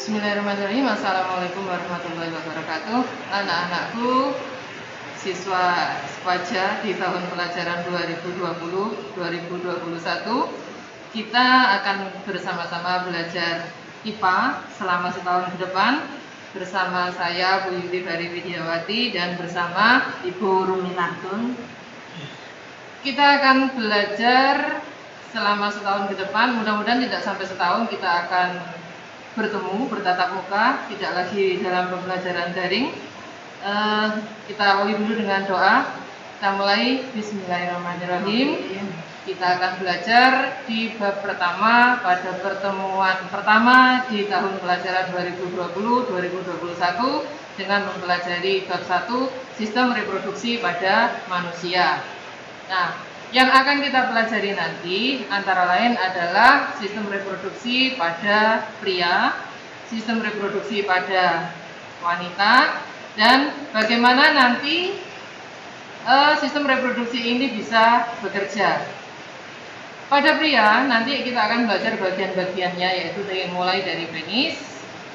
Bismillahirrahmanirrahim. Assalamualaikum warahmatullahi wabarakatuh. Anak-anakku, siswa Sepaja di tahun pelajaran 2020-2021, kita akan bersama-sama belajar IPA selama setahun ke depan bersama saya Bu Yuli Bari Widiawati dan bersama Ibu Ruminantun. Kita akan belajar selama setahun ke depan, mudah-mudahan tidak sampai setahun kita akan bertemu, bertatap muka, tidak lagi dalam pembelajaran daring. Kita awali dulu dengan doa. Kita mulai. Bismillahirrahmanirrahim. Kita akan belajar di bab pertama pada pertemuan pertama di tahun pelajaran 2020-2021 dengan mempelajari bab 1 sistem reproduksi pada manusia. Nah, yang akan kita pelajari nanti antara lain adalah sistem reproduksi pada pria, sistem reproduksi pada wanita, dan bagaimana nanti sistem reproduksi ini bisa bekerja. Pada pria nanti kita akan belajar bagian-bagiannya, yaitu mulai dari penis,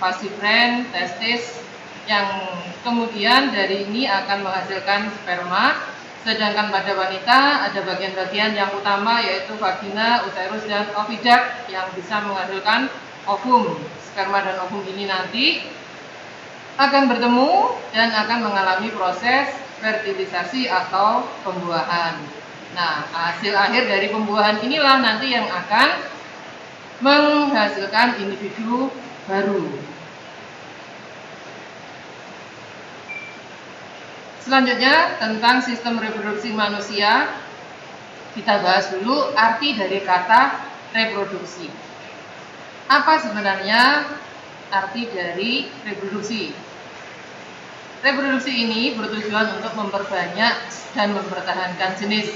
falciparum, testis, yang kemudian dari ini akan menghasilkan sperma. Sedangkan pada wanita ada bagian-bagian yang utama, yaitu vagina, uterus, dan oviduct yang bisa menghasilkan ovum. Sperma dan ovum ini nanti akan bertemu dan akan mengalami proses fertilisasi atau pembuahan. Nah, hasil akhir dari pembuahan inilah nanti yang akan menghasilkan individu baru. Selanjutnya tentang sistem reproduksi manusia, kita bahas dulu arti dari kata reproduksi. Apa sebenarnya arti dari reproduksi? Reproduksi ini bertujuan untuk memperbanyak dan mempertahankan jenis,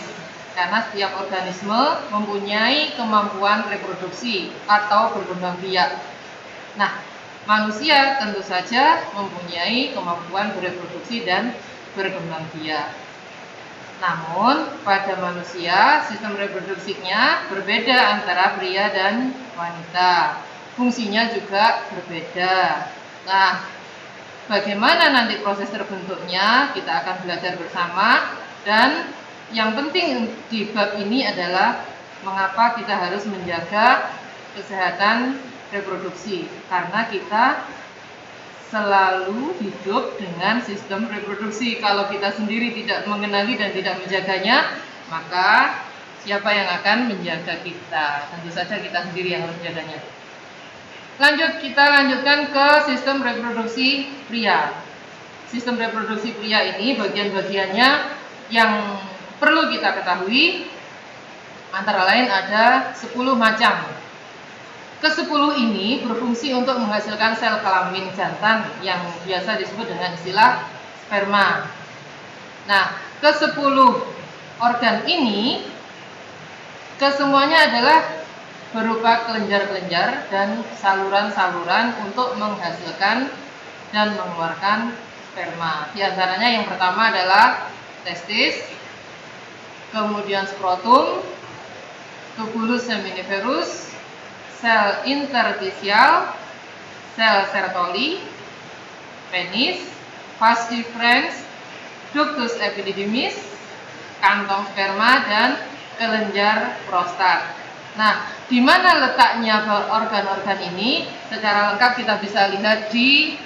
karena setiap organisme mempunyai kemampuan reproduksi atau berkembang biak. Nah, manusia tentu saja mempunyai kemampuan bereproduksi dan berkembang biak. Namun pada manusia sistem reproduksinya berbeda antara pria dan wanita. Fungsinya juga berbeda. Nah, bagaimana nanti proses terbentuknya kita akan belajar bersama, dan yang penting di bab ini adalah mengapa kita harus menjaga kesehatan reproduksi, karena kita selalu hidup dengan sistem reproduksi. Kalau kita sendiri tidak mengenali dan tidak menjaganya, maka siapa yang akan menjaga kita? Tentu saja kita sendiri yang harus menjaganya. Kita lanjutkan ke sistem reproduksi pria. Sistem reproduksi pria ini bagian-bagiannya yang perlu kita ketahui antara lain ada 10 macam. Ke-10 ini berfungsi untuk menghasilkan sel kelamin jantan yang biasa disebut dengan istilah sperma. Nah, ke-10 organ ini kesemuanya adalah berupa kelenjar-kelenjar dan saluran-saluran untuk menghasilkan dan mengeluarkan sperma. Di antaranya yang pertama adalah testis, kemudian skrotum, tubulus seminiferus, sel interstisial, sel Sertoli, penis, vas deferens, ductus epididymis, kantong sperma, dan kelenjar prostat. Nah, di mana letaknya organ-organ ini? Secara lengkap kita bisa lihat di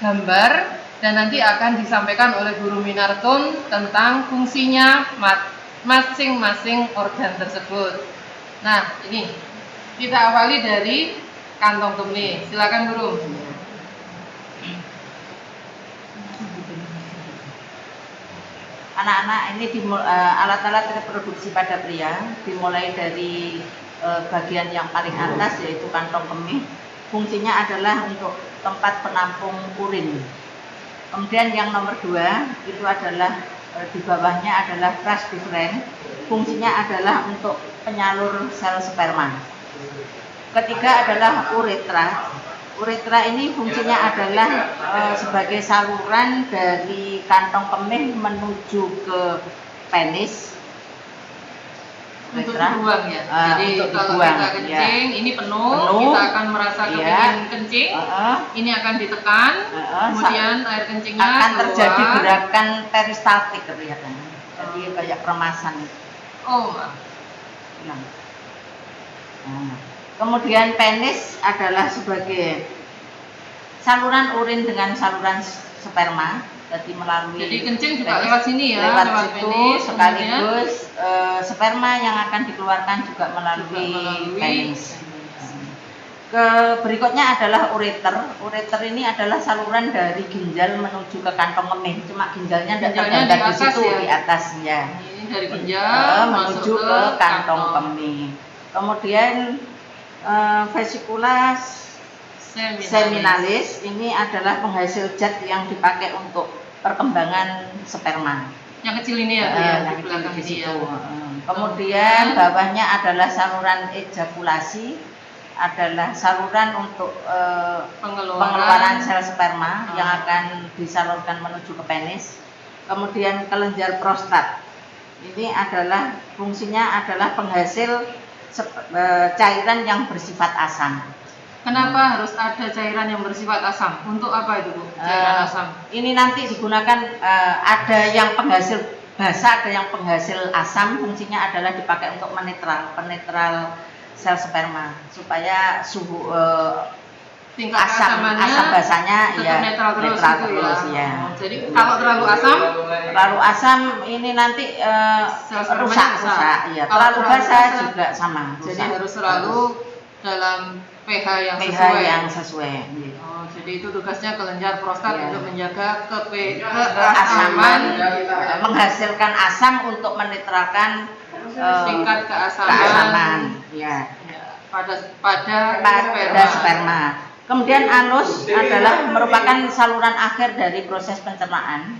gambar, dan nanti akan disampaikan oleh Guru Minartun tentang fungsinya masing-masing organ tersebut. Nah, ini kita awali dari kantong kemih. Silakan Guru. Anak-anak, ini alat-alat reproduksi pada pria dimulai dari bagian yang paling atas, yaitu kantong kemih. Fungsinya adalah untuk tempat penampung urin. Kemudian yang nomor 2 itu adalah di bawahnya adalah vas deferens. Fungsinya adalah untuk penyalur sel sperma. Ketiga adalah uretra. Uretra ini fungsinya adalah sebagai saluran dari kantong kemih menuju ke penis. Untuk uretra. dibuang ya. Jadi Untuk kalau dibuang, kita kencing, ini penuh, Penuh. kita akan merasa Iya. kepingin kencing. Ini akan ditekan, kemudian air kencingnya akan terjadi keluar. gerakan peristaltik kelihatannya. Jadi kayak peremasan. Oh, Hilang. Nah, kemudian penis adalah sebagai saluran urin dengan saluran sperma, jadi melalui. Jadi kencing juga penis, lewat sini ya, lewat lewat situ, penis, sekaligus sperma yang akan dikeluarkan juga melalui penis. Berikutnya adalah ureter. Ureter ini adalah saluran dari ginjal menuju ke kantong kemih. Cuma ginjalnya tidak terdapat di situ, ya? Di atas ya. Ini dari ginjal menuju ke kantong kemih. Kemudian vesicula seminalis ini adalah penghasil zat yang dipakai untuk perkembangan sperma. Yang kecil ini ya, yang di kecil belakang di ini situ. ya. Kemudian bawahnya adalah saluran ejakulasi, adalah saluran untuk pengeluaran sel sperma yang akan disalurkan menuju ke penis. Kemudian kelenjar prostat. Ini adalah fungsinya adalah penghasil cairan yang bersifat asam. Kenapa harus ada cairan yang bersifat asam? Untuk apa itu, Bu? Cairan asam. Ini nanti digunakan ada yang penghasil basa, ada yang penghasil asam. Fungsinya adalah dipakai untuk penetral sel sperma supaya suhu tingkat asam basanya ya netral terus, ya. Jadi kalau terlalu asam ini nanti rusak ya. Terlalu basa juga sama. Jadi harus selalu dalam pH yang sesuai. Oh, jadi itu tugasnya kelenjar prostat untuk menjaga keasaman, menghasilkan asam untuk menetralkan tingkat keasaman. Ya. Pada sperma. Kemudian anus adalah merupakan saluran akhir dari proses pencernaan.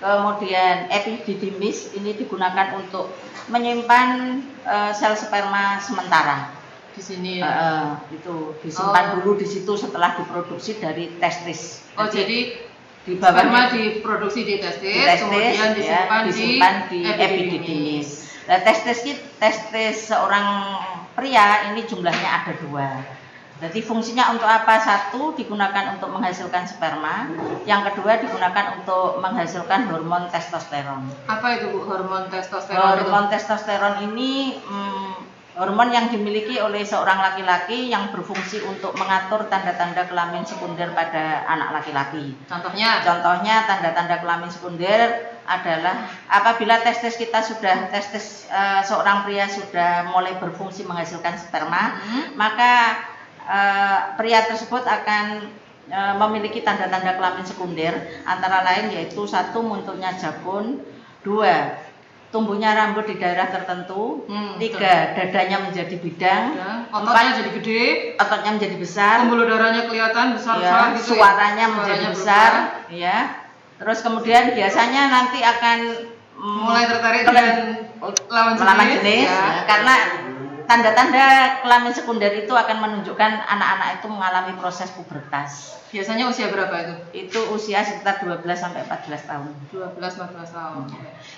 Kemudian epididymis ini digunakan untuk menyimpan sel sperma sementara. Di sini ya. Itu disimpan dulu di situ setelah diproduksi dari testis. Oh, jadi di bawahnya diproduksi di testis, kemudian disimpan di epididymis. Nah, testis seorang pria ini jumlahnya ada 2. Jadi fungsinya untuk apa? 1 digunakan untuk menghasilkan sperma, yang kedua digunakan untuk menghasilkan hormon testosteron. Apa itu, Bu, hormon testosteron? Hormon testosteron ini hormon yang dimiliki oleh seorang laki-laki yang berfungsi untuk mengatur tanda-tanda kelamin sekunder pada anak laki-laki. Contohnya tanda-tanda kelamin sekunder adalah apabila testis seorang pria sudah mulai berfungsi menghasilkan sperma, maka pria tersebut akan memiliki tanda-tanda kelamin sekunder, antara lain yaitu 1 munculnya jabun, 2 tumbuhnya rambut di daerah tertentu, 3 dadanya menjadi bidang, ototnya jadi gede, ototnya menjadi besar, pembuluh darahnya kelihatan besar, gitu suaranya menjadi besar, ya. Terus kemudian biasanya nanti akan mulai tertarik dengan lawan jenis ya. Karena tanda-tanda kelamin sekunder itu akan menunjukkan anak-anak itu mengalami proses pubertas. Biasanya usia berapa itu? Itu usia sekitar 12 sampai 14 tahun. 12-14 tahun.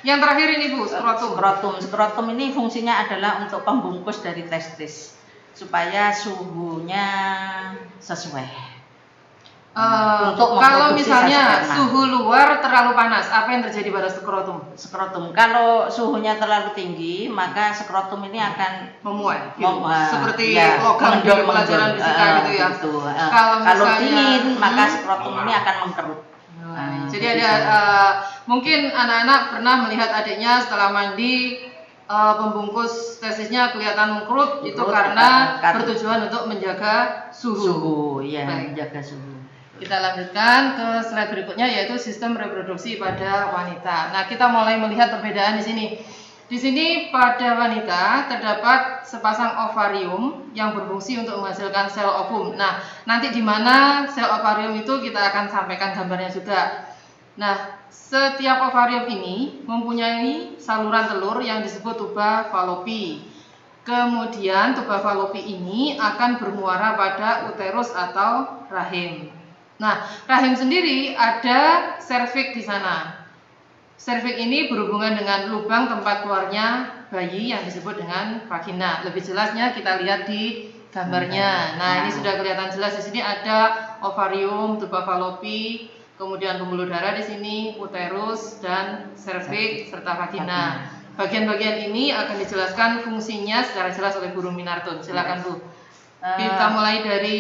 Yang terakhir ini, Bu, skrotum. Skrotum ini fungsinya adalah untuk pembungkus dari testis supaya suhunya sesuai. Kalau misalnya suhu luar terlalu panas, apa yang terjadi pada skrotum? Kalau suhunya terlalu tinggi, maka skrotum ini akan memuai. Seperti logam di pelajaran fisika gitu ya. Kalau dingin, maka skrotum ini akan mengkerut. Jadi ada mungkin anak-anak pernah melihat adiknya setelah mandi pembungkus testisnya kelihatan mengkerut, itu karena bertujuan untuk menjaga suhu. Menjaga suhu. Kita lanjutkan ke slide berikutnya, yaitu sistem reproduksi pada wanita. Nah, kita mulai melihat perbedaan di sini. Di sini pada wanita terdapat sepasang ovarium yang berfungsi untuk menghasilkan sel ovum. Nah, nanti di mana sel ovarium itu kita akan sampaikan gambarnya juga. Nah, setiap ovarium ini mempunyai saluran telur yang disebut tuba fallopi. Kemudian tuba fallopi ini akan bermuara pada uterus atau rahim. Nah, rahim sendiri ada serviks di sana. Serviks ini berhubungan dengan lubang tempat keluarnya bayi yang disebut dengan vagina. Lebih jelasnya kita lihat di gambarnya. Nah, ini sudah kelihatan jelas. Di sini ada ovarium, tuba fallopi, kemudian pembuluh darah di sini, uterus dan serviks serta vagina. Bagian-bagian ini akan dijelaskan fungsinya secara jelas oleh Bu Ruminartun. Silakan Bu. Kita mulai dari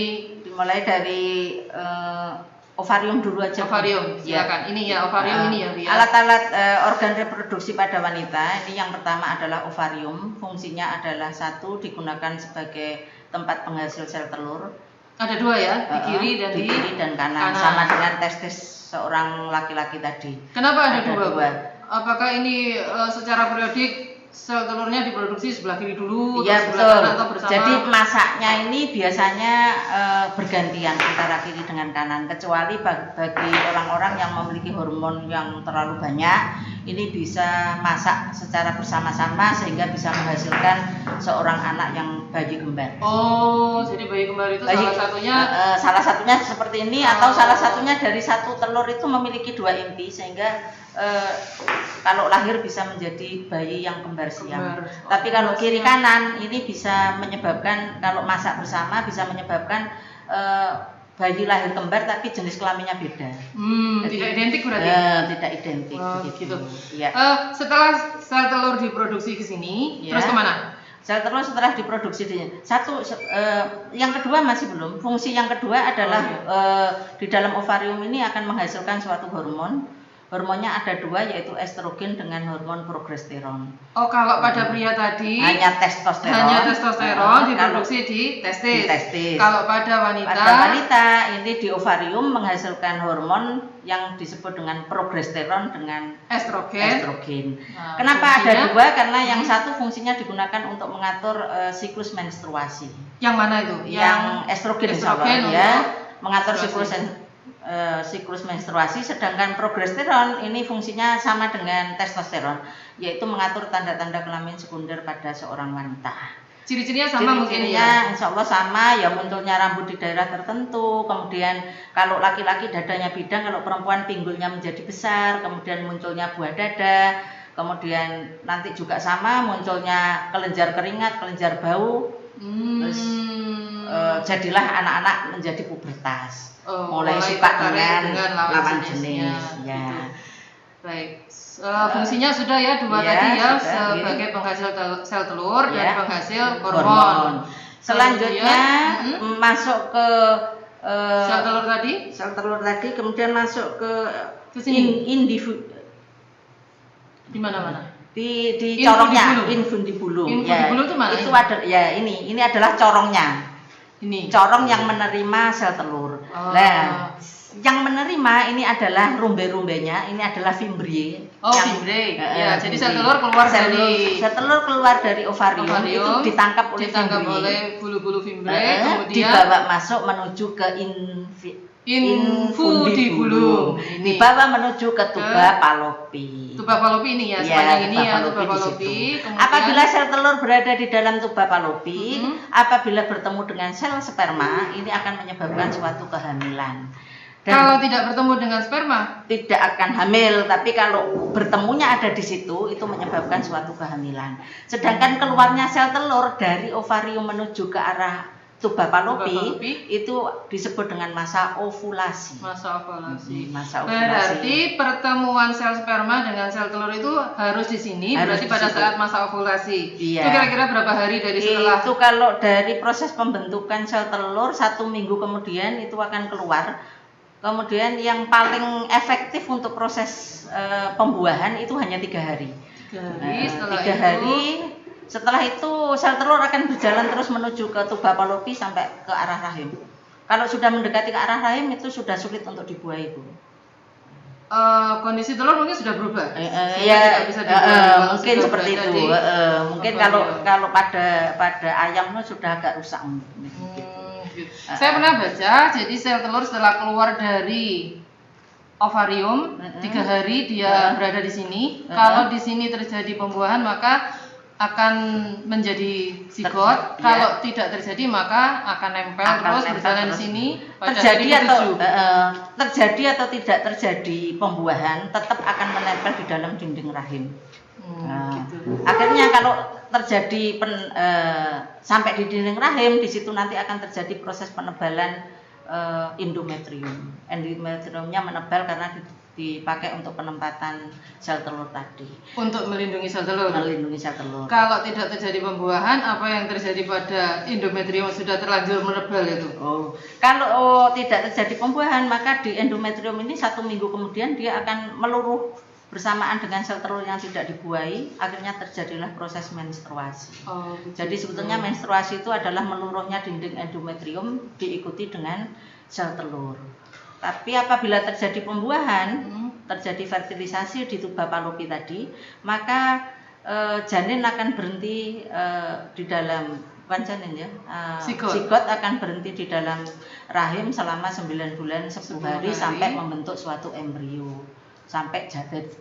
ovarium dulu aja. Ovarium, silakan. Ini ya ovarium ini ya. Alat-alat organ reproduksi pada wanita. Ini yang pertama adalah ovarium. Fungsinya adalah satu, digunakan sebagai tempat penghasil sel telur. Ada dua ya, di kiri dan di kiri dan kanan. Sama dengan testis seorang laki-laki tadi. Kenapa ada dua? Apakah ini secara periodik sel telurnya diproduksi sebelah kiri dulu, iya, sebelah kanan atau bersama? Jadi masaknya ini biasanya bergantian antara kiri dengan kanan, kecuali bagi orang-orang yang memiliki hormon yang terlalu banyak, ini bisa masak secara bersama-sama sehingga bisa menghasilkan seorang anak yang bayi kembar. Oh, jadi bayi kembar itu salah satunya seperti ini, atau salah satunya dari satu telur itu memiliki dua inti sehingga kalau lahir bisa menjadi bayi yang kembar siam. Tapi kalau kiri kanan ini bisa menyebabkan, kalau masak bersama bisa menyebabkan bayi lahir kembar tapi jenis kelaminnya beda. Jadi, tidak identik berarti? Tidak identik. Gitu. Ya. Setelah sel telur diproduksi ke sini, ya, terus kemana? Sel telur setelah diproduksi yang kedua masih belum. Fungsi yang kedua adalah di dalam ovarium ini akan menghasilkan suatu hormon. Hormonnya ada dua, yaitu estrogen dengan hormon progesteron. Oh, kalau pada pria tadi hanya testosteron diproduksi di testis. Kalau pada wanita ini di ovarium menghasilkan hormon yang disebut dengan progesteron dengan estrogen. Kenapa fungsinya? Ada dua? Karena yang satu fungsinya digunakan untuk mengatur siklus menstruasi. Yang mana itu? Yang estrogen ya, mengatur siklus menstruasi, sedangkan progesteron ini fungsinya sama dengan testosteron, yaitu mengatur tanda-tanda kelamin sekunder pada seorang wanita. Ciri-cirinya sama mungkin ya? Insya Allah sama, ya munculnya rambut di daerah tertentu, kemudian kalau laki-laki dadanya bidang, kalau perempuan pinggulnya menjadi besar, kemudian munculnya buah dada, kemudian nanti juga sama munculnya kelenjar keringat, kelenjar bau, terus jadilah anak-anak menjadi pubertas. Mulai suka dengan lawan jenis ya. Gitu. Baik, fungsinya sudah ya dua tadi ya, sebagai penghasil sel telur dan penghasil hormon. Selanjutnya masuk ke sel telur tadi, kemudian masuk ke sini. Di mana-mana? Di corongnya, infundibulum. Infundibulum itu mana? Itu ada ya, ini adalah corongnya. Ini corong yang menerima sel telur. Nah, yang menerima ini adalah rumbe-rumbenya, ini adalah fimbriae. Fimbriae. Ya, jadi sel telur keluar dari ovarium itu ditangkap oleh bulu-bulu fimbriae, kemudian dibawa masuk menuju ke infundibulum, dibawa menuju ke tuba fallopi. Tuba fallopi ini ya, sepanjang ini ya tuba fallopi. Apabila sel telur berada di dalam tuba fallopi, apabila bertemu dengan sel sperma, ini akan menyebabkan suatu kehamilan. Dan kalau tidak bertemu dengan sperma, tidak akan hamil, tapi kalau bertemunya ada di situ, itu menyebabkan suatu kehamilan. Sedangkan keluarnya sel telur dari ovarium menuju ke arah tuba fallopi itu disebut dengan masa ovulasi. Masa ovulasi. Berarti pertemuan sel sperma dengan sel telur itu harus di sini. Berarti pada saat masa ovulasi. Iya. Itu kira-kira berapa hari dari setelah? Itu kalau dari proses pembentukan sel telur 1 minggu kemudian itu akan keluar. Kemudian yang paling efektif untuk proses pembuahan itu hanya 3 hari. 3 hari. Setelah itu sel telur akan berjalan terus menuju ke tuba fallopi sampai ke arah rahim. Kalau sudah mendekati ke arah rahim itu sudah sulit untuk dibuah, Ibu. Kondisi telur mungkin sudah berubah. Mungkin seperti itu. Mungkin kalau pada ayam sudah agak rusak. Saya pernah baca, jadi sel telur setelah keluar dari ovarium 3 hari dia berada di sini. Kalau di sini terjadi pembuahan maka akan menjadi zigot. Kalau tidak terjadi maka akan nempel terus berjalan di sini. Terjadi atau tidak terjadi pembuahan tetap akan menempel di dalam dinding rahim. Gitu. Akhirnya kalau terjadi sampai di dinding rahim, di situ nanti akan terjadi proses penebalan endometrium. Endometriumnya menebal karena dipakai untuk penempatan sel telur tadi. Untuk melindungi sel telur. Melindungi sel telur. Kalau tidak terjadi pembuahan, apa yang terjadi pada endometrium sudah terlanjur menebal itu? Kalau tidak terjadi pembuahan, maka di endometrium ini 1 minggu kemudian dia akan meluruh bersamaan dengan sel telur yang tidak dibuahi, akhirnya terjadilah proses menstruasi. Jadi sebetulnya menstruasi itu adalah meluruhnya dinding endometrium diikuti dengan sel telur. Tapi apabila terjadi pembuahan, terjadi fertilisasi di tuba Fallopi tadi, maka janin akan berhenti di dalam, bukan janin ya, zigot akan berhenti di dalam rahim selama 9 bulan 10 hari sampai membentuk suatu embrio, sampai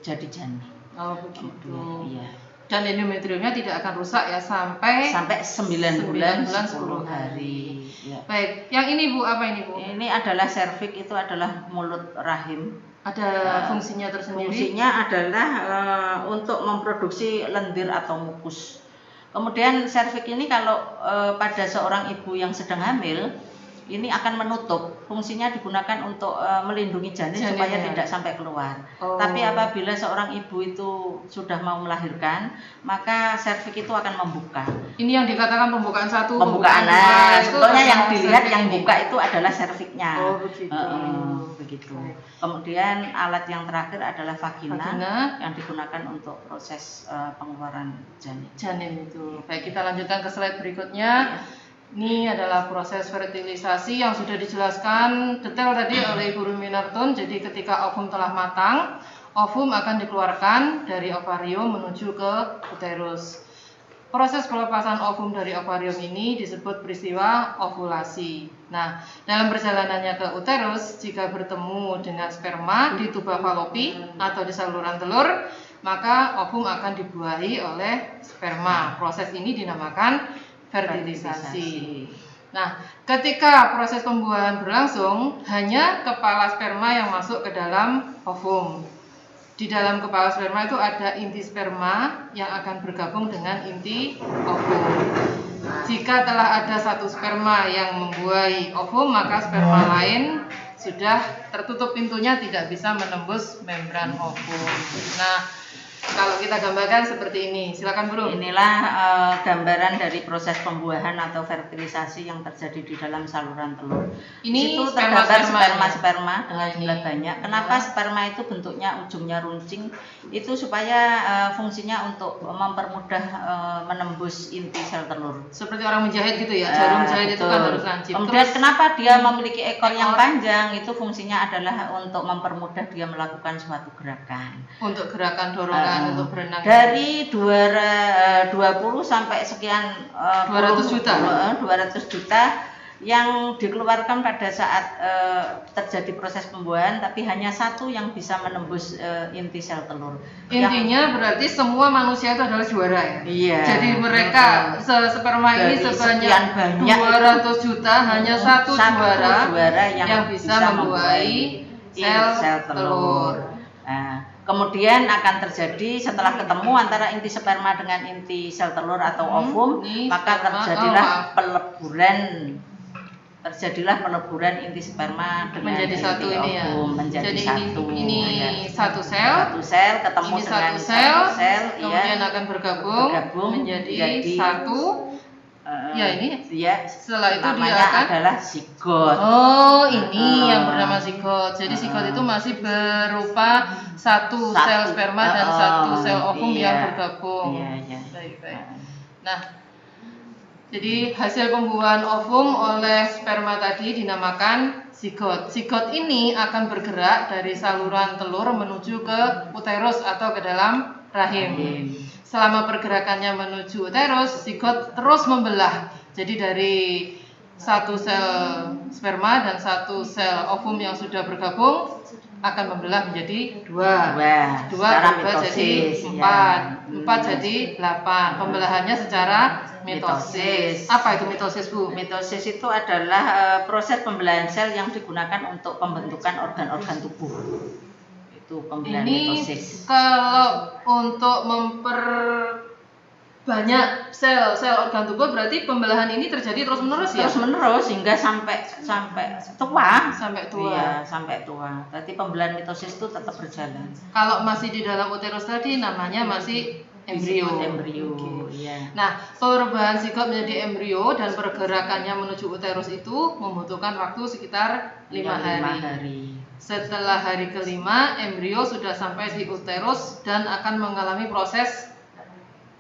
jadi janin. Begitu. Iya. Dan endometriumnya tidak akan rusak ya sampai 9 bulan 10 hari. Ya. Baik, yang ini Bu, apa ini Bu? Ini adalah serviks, itu adalah mulut rahim. Ada fungsinya tersendiri? Fungsinya adalah untuk memproduksi lendir atau mukus. Kemudian serviks ini kalau pada seorang ibu yang sedang hamil, ini akan menutup, fungsinya digunakan untuk melindungi janin supaya tidak sampai keluar. Tapi apabila seorang ibu itu sudah mau melahirkan, maka serviks itu akan membuka. Ini yang dikatakan pembukaan satu, pembukaan dua, sebetulnya yang dilihat yang buka itu adalah serviksnya. Begitu. Kemudian alat yang terakhir adalah vagina. Yang digunakan untuk proses pengeluaran janin itu. Baik, kita lanjutkan ke slide berikutnya. Ini adalah proses fertilisasi yang sudah dijelaskan detail tadi oleh Ibu Ruminartun. Jadi ketika ovum telah matang, ovum akan dikeluarkan dari ovarium menuju ke uterus. Proses pelepasan ovum dari ovarium ini disebut peristiwa ovulasi. Nah, dalam perjalanannya ke uterus, jika bertemu dengan sperma di tuba Fallopi atau di saluran telur, maka ovum akan dibuahi oleh sperma. Proses ini dinamakan fertilisasi. Nah, ketika proses pembuahan berlangsung, hanya kepala sperma yang masuk ke dalam ovum. Di dalam kepala sperma itu ada inti sperma yang akan bergabung dengan inti ovum. Jika telah ada satu sperma yang membuahi ovum, maka sperma lain sudah tertutup pintunya, tidak bisa menembus membran ovum. Nah, kalau kita gambarkan seperti ini, silakan Bu. Inilah gambaran dari proses pembuahan atau fertilisasi yang terjadi di dalam saluran telur. Ini itu terdapat sperma dengan jumlah banyak. Kenapa sperma itu bentuknya ujungnya runcing? Itu supaya fungsinya untuk mempermudah menembus inti sel telur. Seperti orang menjahit gitu ya, jarum jahit itu kan harus lancip. Kemudian kenapa dia memiliki ekor yang panjang? Itu fungsinya adalah untuk mempermudah dia melakukan suatu gerakan. Untuk gerakan dorongan. Untuk berenang dari 20 sampai sekian 200 juta yang dikeluarkan pada saat terjadi proses pembuahan, tapi hanya satu yang bisa menembus inti sel telur. Intinya berarti semua manusia itu adalah juara ya? Iya. Jadi mereka sperma ini sebanyak 200 juta hanya satu juara yang bisa membuahi sel telur. Nah, kemudian akan terjadi setelah ketemu antara inti sperma dengan inti sel telur atau ovum, maka terjadilah peleburan inti sperma dengan menjadi satu inti ini ovum, ya. menjadi jadi satu. Ini ya. satu sel ketemu ini dengan satu sel, ya, kemudian akan bergabung menjadi satu. Ya ini. Ya, setelah itu namanya dia akan adalah zigot. Ini yang bernama zigot. Jadi zigot itu masih berupa satu sel sperma dan satu sel ovum yang bergabung. Baik. Nah, jadi hasil pembuahan ovum oleh sperma tadi dinamakan zigot. Zigot ini akan bergerak dari saluran telur menuju ke uterus atau ke dalam rahim. Selama pergerakannya menuju uterus, zigot terus membelah. Jadi dari satu sel sperma dan satu sel ovum yang sudah bergabung akan membelah menjadi dua berubah jadi 4 jadi 8. Pembelahannya secara mitosis. Apa itu mitosis, Bu? Mitosis itu adalah proses pembelahan sel yang digunakan untuk pembentukan organ-organ tubuh. Itu pembelahan Ini mitosis. kalau untuk memperbanyak sel organ tubuh berarti pembelahan ini terjadi terus menerus ya? Terus menerus hingga sampai tua. Sampai tua. Iya, sampai tua. Berarti pembelahan mitosis itu tetap berjalan. Kalau masih di dalam uterus tadi namanya masih embrio. Embrio. Oke. Iya. Nah, perubahan zigot menjadi embrio dan pergerakannya menuju uterus itu membutuhkan waktu sekitar 5 hari. Setelah hari kelima, embrio sudah sampai di uterus dan akan mengalami proses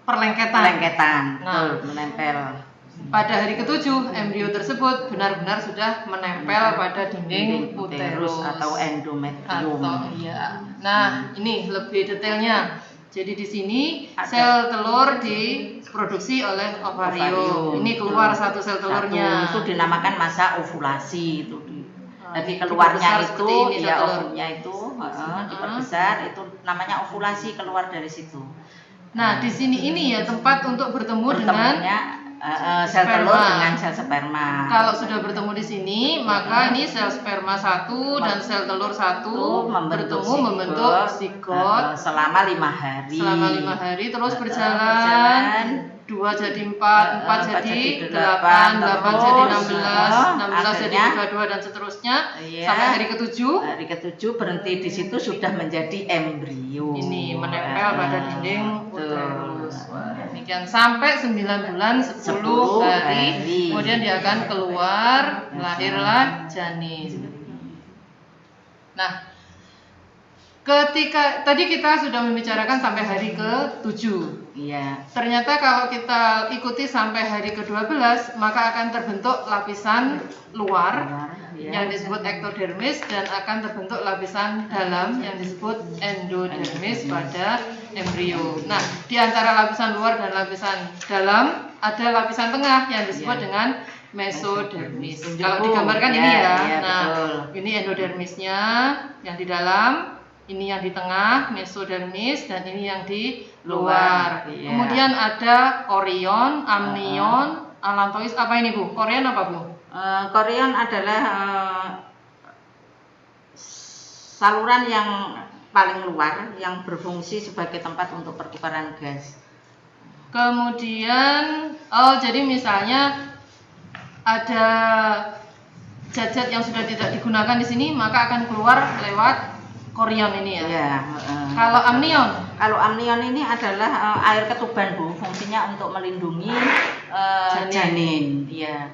perlengketan. Nah, menempel. Pada hari ketujuh, embrio tersebut benar-benar sudah menempel pada dinding uterus atau endometrium. Nah, ini lebih detailnya. Jadi di sini sel telur diproduksi oleh ovarium. Ini keluar satu sel telurnya. Itu dinamakan masa ovulasi itu. Jadi keluarnya itu ya ovumnya itu diperbesar, itu namanya ovulasi, keluar dari situ. Nah, di sini ini ya tempat untuk bertemu dengan sel telur dengan sel sperma. Kalau sudah bertemu di sini, maka ini sel sperma satu dan sel telur satu membentuk zigot selama 5 hari. Selama 5 hari terus berjalan 2 jadi 4, 4 jadi 8, 8 jadi 16, 16 jadi 32 dan seterusnya sampai hari ke-7. Hari ke-7 berhenti di situ sudah menjadi embrio. Ini menempel pada dinding uterus. Demikian sampai 9 bulan 10 hari. Kemudian dia akan keluar, lahirlah janin. Nah, ketika tadi kita sudah membicarakan sampai hari ke-7. Iya. Ternyata kalau kita ikuti sampai hari ke-12, maka akan terbentuk lapisan luar yang disebut ektodermis dan akan terbentuk lapisan dalam yang disebut endodermis pada embrio. Nah, di antara lapisan luar dan lapisan dalam ada lapisan tengah yang disebut dengan mesodermis. Kalau digambarkan ini ya. Nah, ini endodermisnya yang di dalam. Ini yang di tengah, mesodermis, dan ini yang di luar. Kemudian ada korion, amnion, allantois. Apa ini Bu? Korion apa Bu? Korion adalah saluran yang paling luar yang berfungsi sebagai tempat untuk pertukaran gas. Kemudian, jadi misalnya ada zat-zat yang sudah tidak digunakan di sini, maka akan keluar lewat korion ini ya. Kalau amnion ini adalah air ketuban Bu, fungsinya untuk melindungi janin. Iya.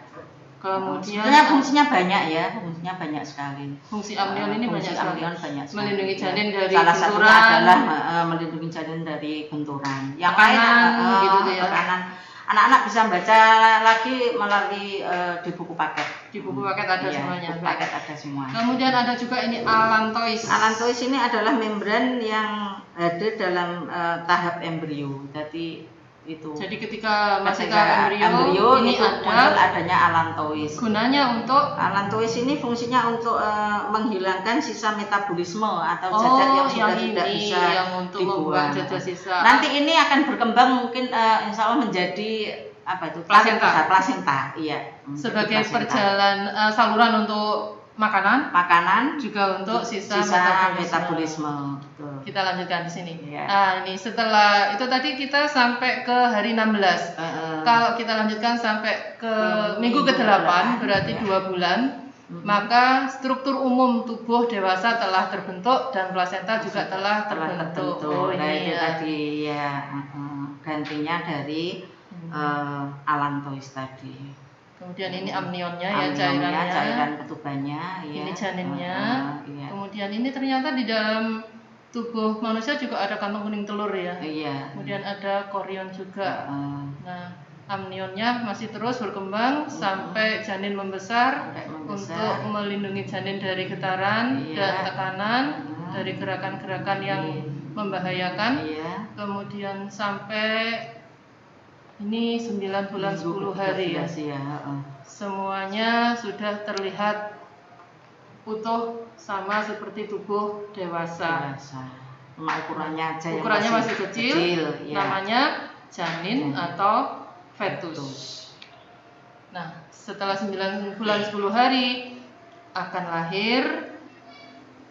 Kemudian fungsinya banyak ya, fungsinya banyak sekali. Fungsi amnion ini banyak sekali. Melindungi janin dari salah benturan. Satunya adalah melindungi janin dari benturan. Yang lain gitu ya. Anak-anak bisa baca lagi melalui di buku paket. Di buku paket ada semuanya. Buku paket ada semua. Kemudian ada juga ini allantois. Allantois ini adalah membran yang ada dalam tahap embrio. Jadi ketika masih tahap embrio ini muncul adanya allantois. Gunanya untuk allantois ini fungsinya untuk menghilangkan sisa metabolisme atau zat yang sudah tidak bisa dibuang. Nanti ini akan berkembang mungkin insya Allah menjadi plasenta. Iya. Sebagai saluran untuk makanan juga untuk sisa metabolisme. Kita lanjutkan di sini. Nah, ini setelah itu tadi kita sampai ke hari 16. Kalau kita lanjutkan sampai ke minggu ke-8 berarti 2 bulan. Maka struktur umum tubuh dewasa telah terbentuk dan plasenta juga telah terbentuk. Itu tadi ya. Gantinya dari allantois tadi. Kemudian ini amnionnya ya, cairan ketubannya. Ini janinnya. Kemudian ini ternyata di dalam tubuh manusia juga ada kantong kuning telur ya. Kemudian ada korion juga. Nah, amnionnya masih terus berkembang sampai janin membesar untuk melindungi janin dari getaran dan tekanan, dari gerakan-gerakan yang membahayakan. Kemudian sampai ini 9 bulan 10 hari ya. Semuanya sudah terlihat utuh sama seperti tubuh dewasa. Ukurannya masih kecil. Namanya janin atau fetus. Nah, setelah 9 bulan 10 hari akan lahir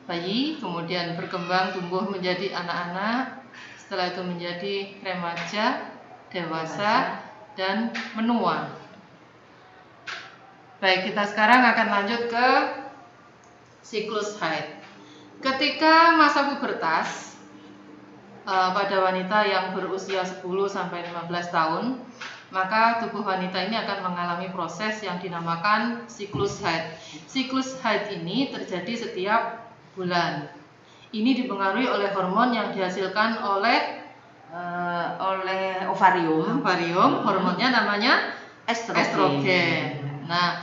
bayi, kemudian berkembang tumbuh menjadi anak-anak, setelah itu menjadi remaja, dewasa, dan menua. Baik, kita sekarang akan lanjut ke siklus haid. Ketika masa pubertas pada wanita yang berusia 10 sampai 15 tahun, maka tubuh wanita ini akan mengalami proses yang dinamakan siklus haid. Siklus haid ini terjadi setiap bulan. Ini dipengaruhi oleh hormon yang dihasilkan oleh ovarium. Hormonnya namanya estrogen. Nah,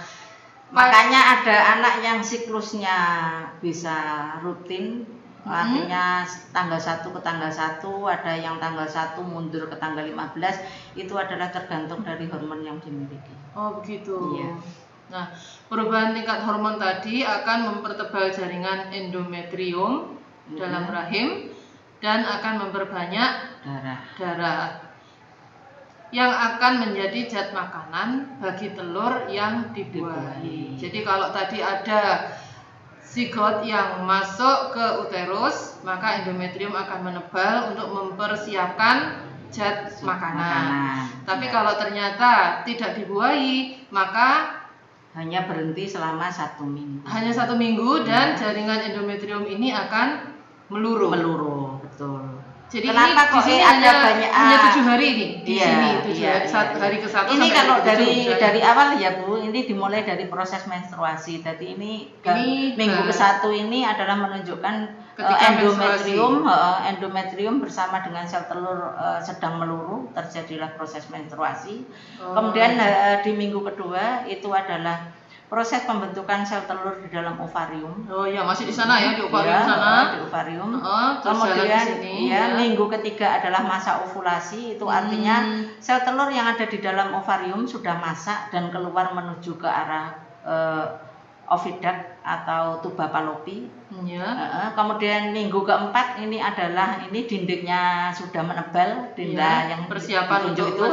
makanya ada anak yang siklusnya bisa rutin, artinya tanggal 1 ke tanggal 1, ada yang tanggal 1 mundur ke tanggal 15, itu adalah tergantung dari hormon yang dimiliki. Oh begitu. Iya. Nah, perubahan tingkat hormon tadi akan mempertebal jaringan endometrium dalam rahim dan akan memperbanyak darah yang akan menjadi zat makanan bagi telur yang dibuahi. Jadi kalau tadi ada zigot yang masuk ke uterus, maka endometrium akan menebal untuk mempersiapkan zat makanan. Tapi kalau ternyata tidak dibuahi, maka hanya berhenti selama 1 minggu. Hanya 1 minggu dan jaringan endometrium ini akan meluruh. Betul. Jadi kenapa kok hanya 7 hari ini di sini 7 hari ke 1 ini sampai kalau 7. dari awal ya Bu, ini dimulai dari proses menstruasi. Jadi ini minggu ke-1 ini adalah menunjukkan endometrium bersama dengan sel telur sedang meluruh, terjadilah proses menstruasi. Kemudian di minggu kedua itu adalah proses pembentukan sel telur di dalam ovarium. Oh ya, masih di sana ya, di ovarium sana. Di ovarium. Kemudian minggu ketiga adalah masa ovulasi, itu artinya sel telur yang ada di dalam ovarium sudah masak dan keluar menuju ke arah oviduct atau tuba Fallopi. Kemudian minggu keempat ini adalah dindingnya sudah menebal, yang persiapan untuk itu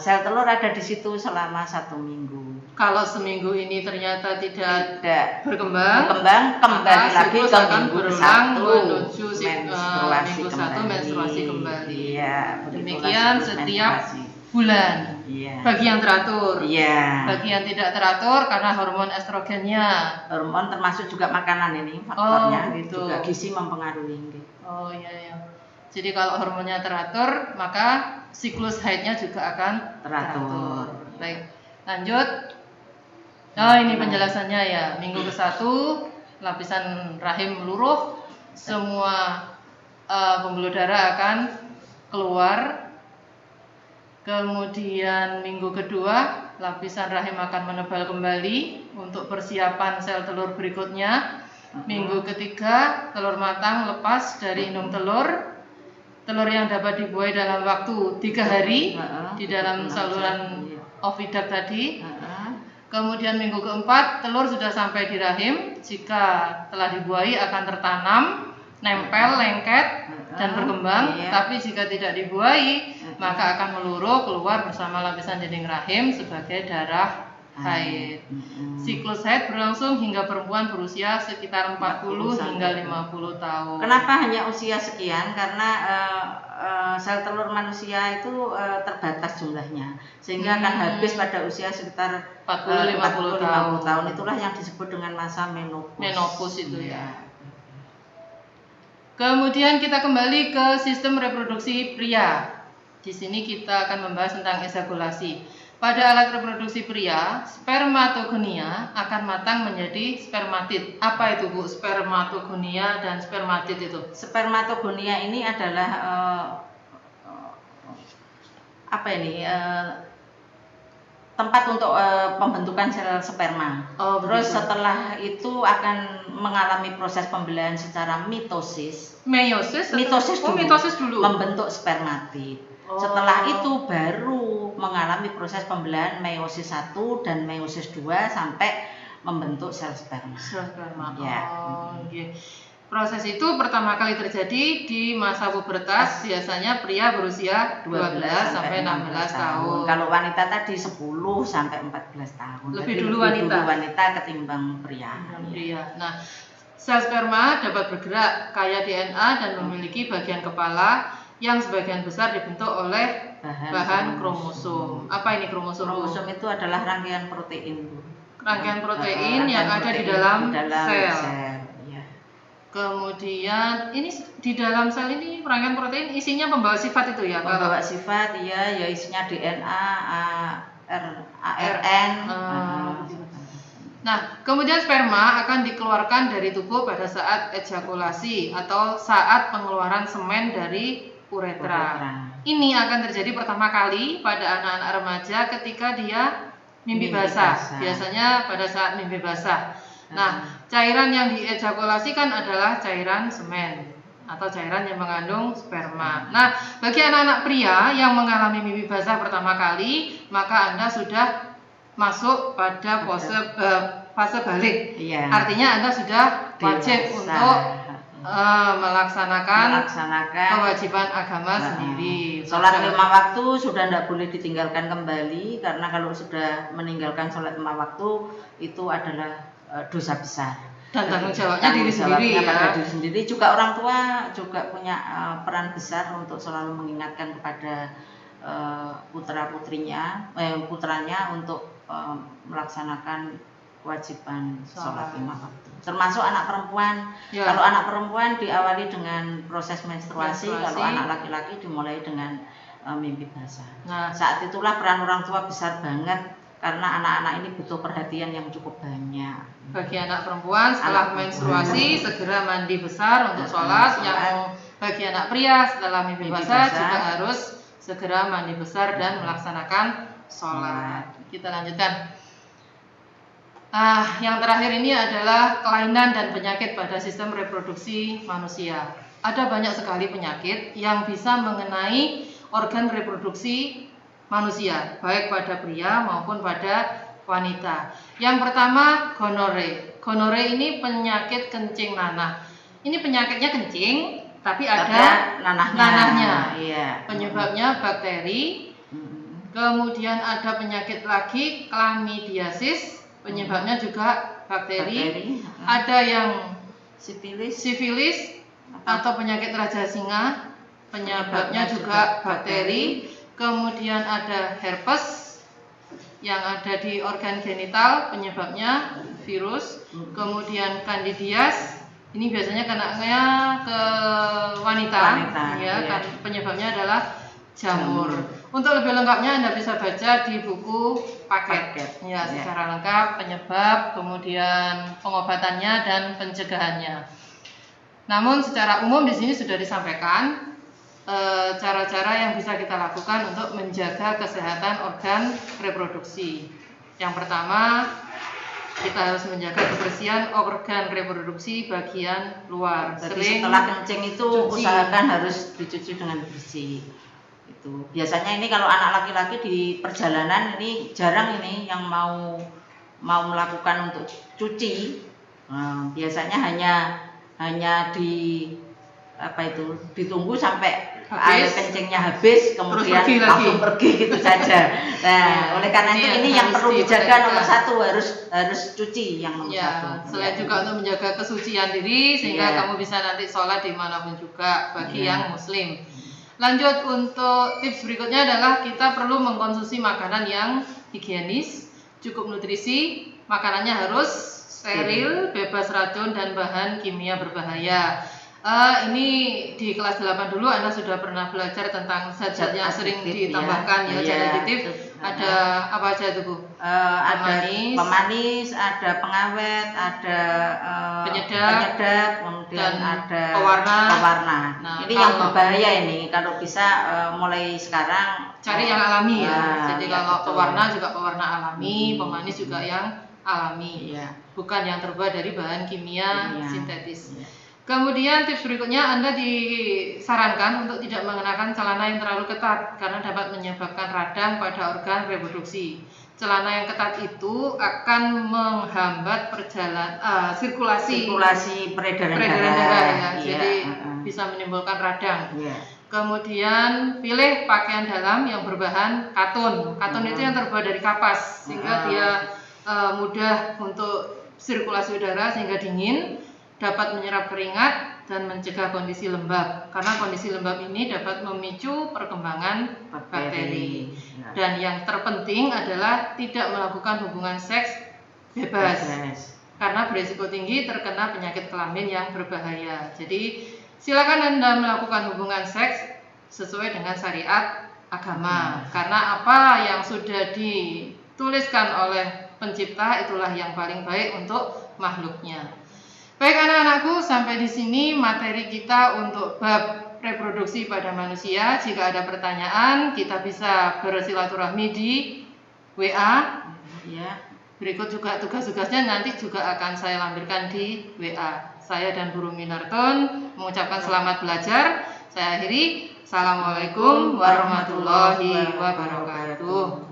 sel telur ada di situ selama 1 minggu. Kalau seminggu ini ternyata tidak berkembang, kembali lagi ke minggu berulang 1 menuju menstruasi kembali. Iya, demikian setiap bulan. Iya. Bagi yang teratur. Iya. Bagi yang tidak teratur karena hormon estrogennya. Hormon termasuk juga makanan ini faktornya. Gitu. Juga gizi mempengaruhi. Oh iya. Jadi kalau hormonnya teratur, maka siklus haidnya juga akan teratur. Baik, lanjut. Ini penjelasannya ya. Minggu ke-1 lapisan rahim meluruh, semua pembuluh darah akan keluar. Kemudian minggu kedua lapisan rahim akan menebal kembali untuk persiapan sel telur berikutnya. Minggu ketiga telur matang lepas dari indung telur. Telur yang dapat dibuahi dalam waktu 3 hari di dalam saluran oviduct tadi. Kemudian minggu keempat telur sudah sampai di rahim. Jika telah dibuahi akan tertanam, nempel, lengket dan berkembang. Tapi jika tidak dibuahi maka akan meluruh keluar bersama lapisan dinding rahim sebagai darah haid. Siklus haid berlangsung hingga perempuan berusia sekitar 40 hingga 50 tahun. Kenapa hanya usia sekian? Karena sel telur manusia itu terbatas jumlahnya, sehingga akan habis pada usia sekitar 40-50 tahun. Itulah yang disebut dengan masa menopause. Menopause itu ya. Kemudian kita kembali ke sistem reproduksi pria. Di sini kita akan membahas tentang ejakulasi. Pada alat reproduksi pria, spermatogonia akan matang menjadi spermatid. Apa itu Bu, spermatogonia dan spermatid itu? Spermatogonia ini adalah tempat untuk pembentukan sel sperma. Terus setelah itu akan mengalami proses pembelahan secara mitosis. Mitosis dulu. Membentuk spermatid. Setelah itu baru mengalami proses pembelahan meiosis 1 dan meiosis 2 sampai membentuk sel sperma. Proses itu pertama kali terjadi di masa pubertas, biasanya pria berusia 12 sampai 16 tahun. Kalau wanita tadi 10 sampai 14 tahun. Lebih dulu wanita ketimbang pria. Nah, Sel sperma dapat bergerak, kaya DNA dan memiliki bagian kepala yang sebagian besar dibentuk oleh bahan kromosom. Apa ini kromosom? Kromosom itu adalah rangkaian protein, Bu. Rangkaian protein yang ada di dalam sel. Ya. Kemudian ini di dalam sel ini rangkaian protein isinya pembawa sifat itu ya? Pembawa sifat ya isinya DNA, ARN. Nah, kemudian sperma akan dikeluarkan dari tubuh pada saat ejakulasi atau saat pengeluaran semen dari uretra. Ini akan terjadi pertama kali pada anak-anak remaja ketika dia mimpi basah. Biasanya pada saat mimpi basah. Nah, cairan yang diejakulasi kan adalah cairan semen atau cairan yang mengandung sperma. Nah, bagi anak-anak pria yang mengalami mimpi basah pertama kali, maka Anda sudah masuk pada fase balik. Iya. Artinya Anda sudah wajib untuk melaksanakan kewajiban agama sendiri. Sholat 5 waktu sudah tidak boleh ditinggalkan kembali, karena kalau sudah meninggalkan sholat 5 waktu itu adalah dosa besar. Dan tanggung jawabnya diri sendiri ya. Pada diri sendiri, juga orang tua juga punya peran besar untuk selalu mengingatkan kepada putranya untuk melaksanakan kewajiban sholat 5 waktu. Termasuk anak perempuan. Ya. Kalau anak perempuan diawali dengan proses menstruasi. Kalau anak laki-laki dimulai dengan mimpi basah. Nah, saat itulah peran orang tua besar banget, karena anak-anak ini butuh perhatian yang cukup banyak. Bagi anak perempuan setelah menstruasi segera mandi besar untuk sholat. Yang bagi anak pria setelah mimpi basah juga harus segera mandi besar dan melaksanakan sholat. Kita lanjutkan. Yang terakhir ini adalah kelainan dan penyakit pada sistem reproduksi manusia. Ada banyak sekali penyakit yang bisa mengenai organ reproduksi manusia, baik pada pria maupun pada wanita. Yang pertama, gonore. Gonore ini penyakit kencing nanah. Ini penyakitnya kencing, tapi ada nanahnya. Iya. Penyebabnya bakteri. Kemudian ada penyakit lagi, chlamydiasis. Penyebabnya juga bakteri. Ada yang sifilis atau penyakit raja singa, penyebabnya juga bakteri. Kemudian ada herpes yang ada di organ genital, penyebabnya virus. Kemudian candidias, ini biasanya kenanya ke wanita ya. Penyebabnya adalah jamur. Untuk lebih lengkapnya Anda bisa baca di buku paket. Ya, secara lengkap penyebab, kemudian pengobatannya dan pencegahannya. Namun secara umum di sini sudah disampaikan cara-cara yang bisa kita lakukan untuk menjaga kesehatan organ reproduksi. Yang pertama, kita harus menjaga kebersihan organ reproduksi bagian luar. Jadi setelah kencing itu usahakan harus dicuci dengan bersih. Itu biasanya ini kalau anak laki-laki di perjalanan ini jarang ini yang mau melakukan untuk cuci. Biasanya hanya ditunggu sampai air kencingnya habis, kemudian langsung pergi gitu saja. Nah, oleh karena itu ini yang perlu dijaga nomor satu, harus cuci yang nomor satu. Selain juga untuk menjaga kesucian diri sehingga kamu bisa nanti sholat dimanapun juga bagi yang muslim. Lanjut, untuk tips berikutnya adalah kita perlu mengkonsumsi makanan yang higienis, cukup nutrisi, makanannya harus steril, bebas racun dan bahan kimia berbahaya. Ini di kelas 8 dulu Anda sudah pernah belajar tentang zat-zat yang sering ditambahkan ya, zat aditif. Ada apa aja itu, Bu? Ada pemanis, ada pengawet, ada penyedap, kemudian ada pewarna. Nah, ini yang berbahaya ini. Kalau bisa mulai sekarang cari yang alami ya. Jadi kalau pewarna juga pewarna alami, pemanis juga yang alami, bukan yang terbuat dari bahan kimia sintetis. Kemudian tips berikutnya, Anda disarankan untuk tidak mengenakan celana yang terlalu ketat karena dapat menyebabkan radang pada organ reproduksi. Celana yang ketat itu akan menghambat sirkulasi peredaran darah ya. Jadi bisa menimbulkan radang. Kemudian pilih pakaian dalam yang berbahan katun. Katun itu yang terbuat dari kapas sehingga dia mudah untuk sirkulasi udara sehingga dingin. dapat menyerap keringat dan mencegah kondisi lembab, karena kondisi lembab ini dapat memicu perkembangan bakteri. Nah, Dan yang terpenting adalah tidak melakukan hubungan seks bebas, karena berisiko tinggi terkena penyakit kelamin yang berbahaya. Jadi silakan Anda melakukan hubungan seks sesuai dengan syariat agama, karena apa yang sudah dituliskan oleh pencipta itulah yang paling baik untuk makhluknya. Baik anak-anakku, sampai di sini materi kita untuk bab reproduksi pada manusia. Jika ada pertanyaan, kita bisa bersilaturahmi di WA. ya. Berikut juga tugas-tugasnya nanti juga akan saya lampirkan di WA. Saya dan Guru Minarton mengucapkan selamat belajar. Saya akhiri. Assalamualaikum warahmatullahi wabarakatuh.